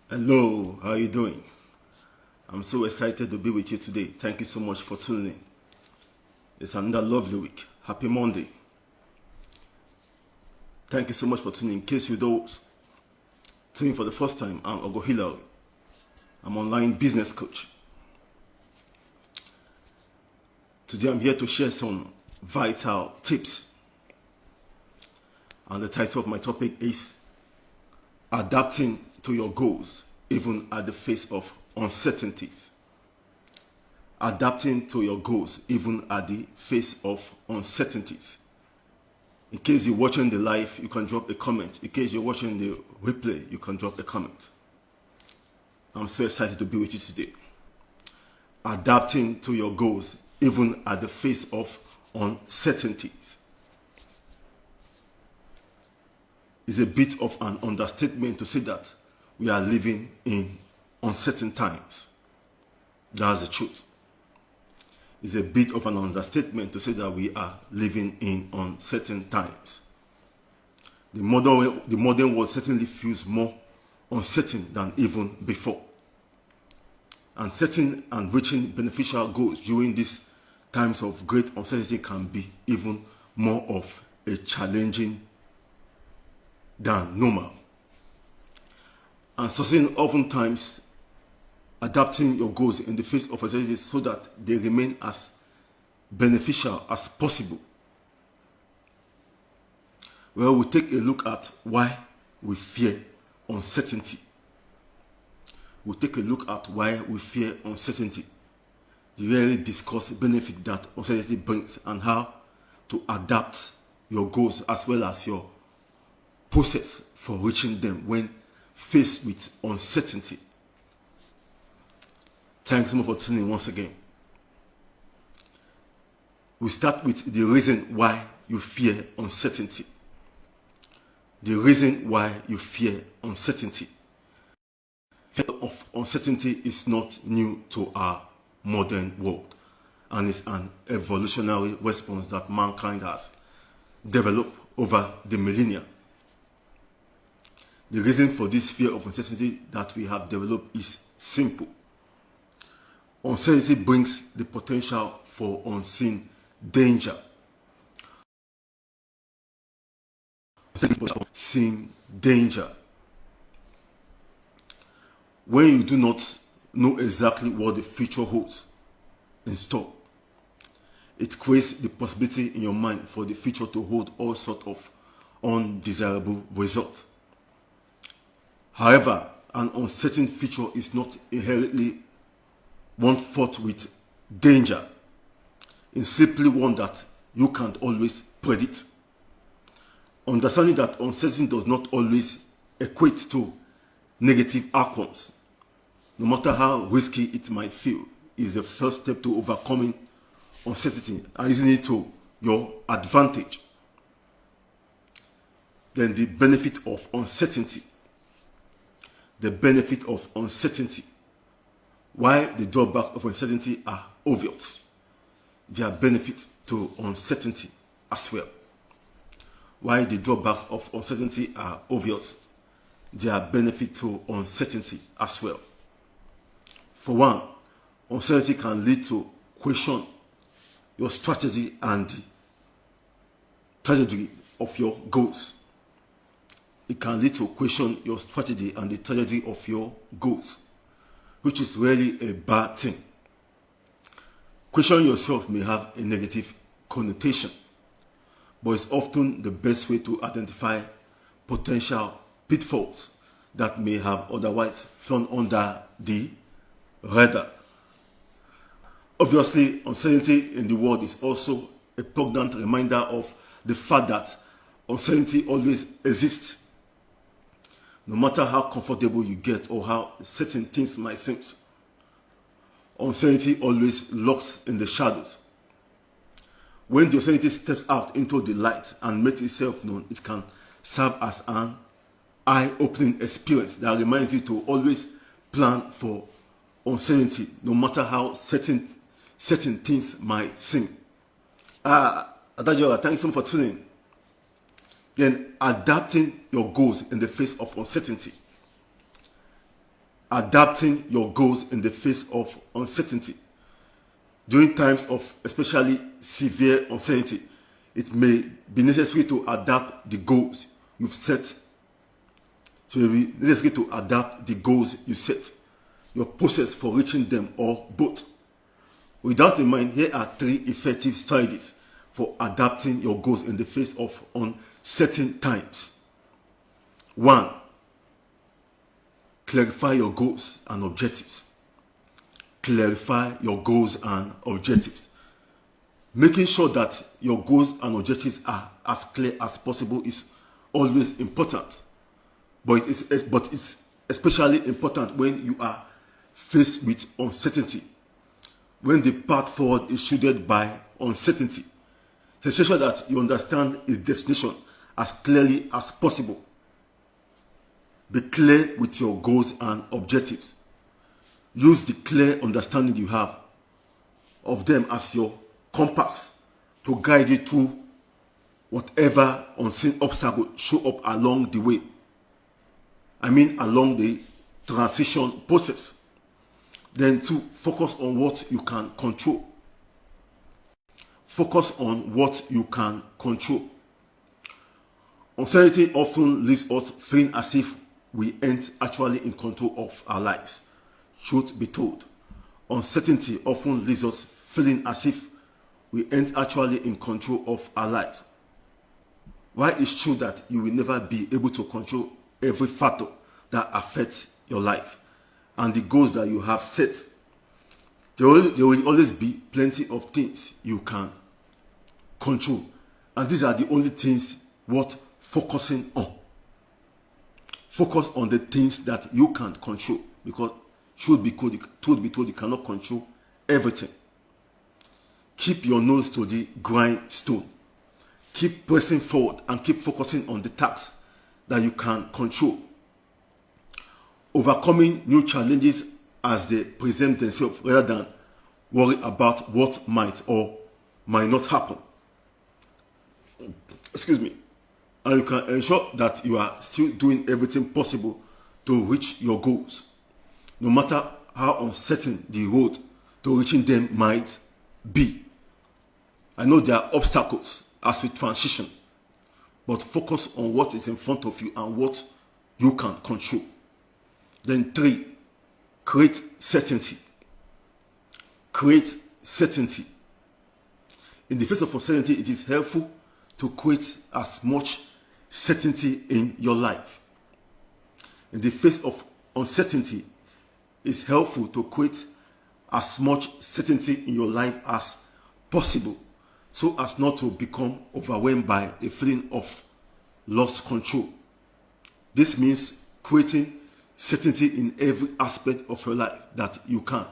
Hello, how are you doing? I'm so excited to be with you today. Thank you so much for tuning in. It's another lovely week. Happy Monday. Thank you so much for tuning in. In case you don't tune in for the first time, I'm Ogo Hilary. I'm online business coach. Today I'm here to share some vital tips. And the title of my topic is Adapting to Your Goals even at the face of uncertainties. Adapting to your goals even at the face of uncertainties. In case you're watching the live, you can drop a comment. In case you're watching the replay, you can drop a comment. I'm so excited to be with you today. Adapting to your goals even at the face of uncertainties. It's a bit of an understatement to say that we are living in uncertain times. That's the truth. It's a bit of an understatement to say that we are living in uncertain times. The modern world certainly feels more uncertain than even before. And setting and reaching beneficial goals during these times of great uncertainty can be even more of a challenging than normal. And succeeding oftentimes adapting your goals in the face of uncertainty so that they remain as beneficial as possible. Well, we'll take a look at why we fear uncertainty. We'll take a look at why we fear uncertainty. We really discuss the benefit that uncertainty brings and how to adapt your goals as well as your process for reaching them when faced with uncertainty. Thanks so much for tuning in once again. We start with the reason why you fear uncertainty. The reason why you fear uncertainty. Fear of uncertainty is not new to our modern world, and it's an evolutionary response that mankind has developed over the millennia. The reason for this fear of uncertainty that we have developed is simple. Uncertainty brings the potential for unseen danger. Unseen danger. When you do not know exactly what the future holds in store, it creates the possibility in your mind for the future to hold all sorts of undesirable results. However, an uncertain future is not inherently one fraught with danger. It's simply one that you can't always predict. Understanding that uncertainty does not always equate to negative outcomes, no matter how risky it might feel, is the first step to overcoming uncertainty and using it to your advantage. Then the benefit of uncertainty. The benefit of uncertainty. While the drawbacks of uncertainty are obvious, there are benefits to uncertainty as well. While the drawbacks of uncertainty are obvious, there are benefits to uncertainty as well. For one, uncertainty can lead to question your strategy and the trajectory of your goals. It can lead to question your strategy and the trajectory of your goals, which is really a bad thing. Questioning yourself may have a negative connotation, but it's often the best way to identify potential pitfalls that may have otherwise flown under the radar. Obviously, uncertainty in the world is also a poignant reminder of the fact that uncertainty always exists. No matter how comfortable you get or how certain things might seem, uncertainty always lurks in the shadows. When the uncertainty steps out into the light and makes itself known, it can serve as an eye-opening experience that reminds you to always plan for uncertainty, no matter how certain things might seem. Adajola, thanks so much for tuning in. Then adapting your goals in the face of uncertainty. adapting your goals in the face of uncertainty. During times of especially severe uncertainty, it may be necessary to adapt the goals you've set. So it may be necessary to adapt the goals you set, your process for reaching them, or both. With that in mind, here are 3 effective strategies for adapting your goals in the face of uncertain times. 1. Clarify your goals and objectives. Clarify your goals and objectives. Making sure that your goals and objectives are as clear as possible is always important. But it's especially important when you are faced with uncertainty, when the path forward is shaded by uncertainty. So ensure that you understand its destination as clearly as possible. Be clear with your goals and objectives. Use the clear understanding you have of them as your compass to guide you through whatever unseen obstacle show up along the way. I mean along the transition process. Then 2, focus on what you can control. Focus on what you can control. Uncertainty often leaves us feeling as if we aren't actually in control of our lives. Truth be told, uncertainty often leaves us feeling as if we aren't actually in control of our lives. While it's true that you will never be able to control every factor that affects your life and the goals that you have set, there will always be plenty of things you can control. And these are the only things worth focusing on. Focus on the things that you can control, because truth be told, you cannot control everything. Keep your nose to the grindstone. Keep pressing forward and keep focusing on the tasks that you can control. Overcoming new challenges as they present themselves rather than worry about what might or might not happen. Excuse me. And you can ensure that you are still doing everything possible to reach your goals, no matter how uncertain the road to reaching them might be. I know there are obstacles as we transition, but focus on what is in front of you and what you can control. Then 3, create certainty. Create certainty. In the face of uncertainty, it is helpful to create as much certainty in your life. In the face of uncertainty, it's helpful to create as much certainty in your life as possible, so as not to become overwhelmed by a feeling of lost control. This means creating certainty in every aspect of your life that you can,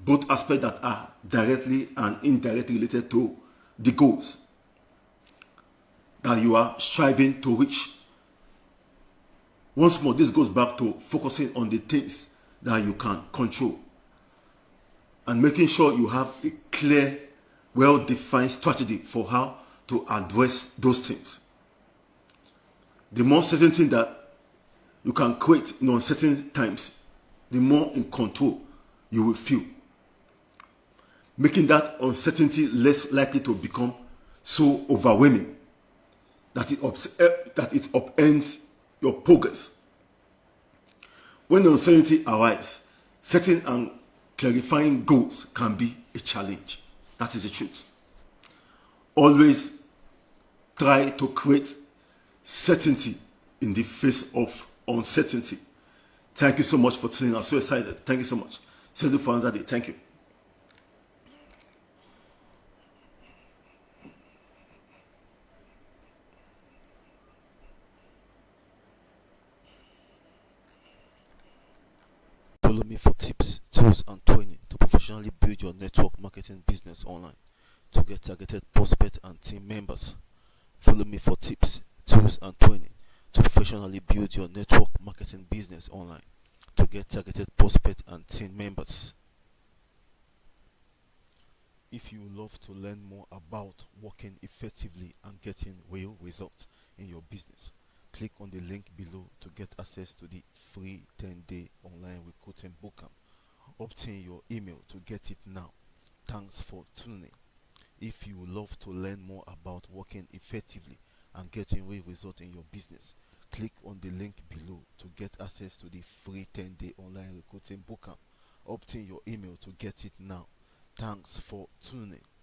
both aspects that are directly and indirectly related to the goals that you are striving to reach. Once more, this goes back to focusing on the things that you can control and making sure you have a clear, well-defined strategy for how to address those things. The more certainty that you can create in uncertain times, the more in control you will feel, making that uncertainty less likely to become so overwhelming that it upends your progress. When uncertainty arises, setting and clarifying goals can be a challenge. That is the truth. Always try to create certainty in the face of uncertainty. Thank you so much for tuning in. I'm so excited. Thank you so much. See you for another day. Thank you. Follow me for tips, tools, and training to professionally build your network marketing business online to get targeted prospects and team members. Follow me for tips, tools, and training to professionally build your network marketing business online to get targeted prospects and team members. If you love to learn more about working effectively and getting real results in your business, Click on the link below to get access to the free 10-day online recruiting bootcamp. Obtain your email to get it now. Thanks for tuning in. If you would love to learn more about working effectively and getting real results in your business, click on the link below to get access to the free 10-day online recruiting bootcamp. Obtain your email to get it now. Thanks for tuning in.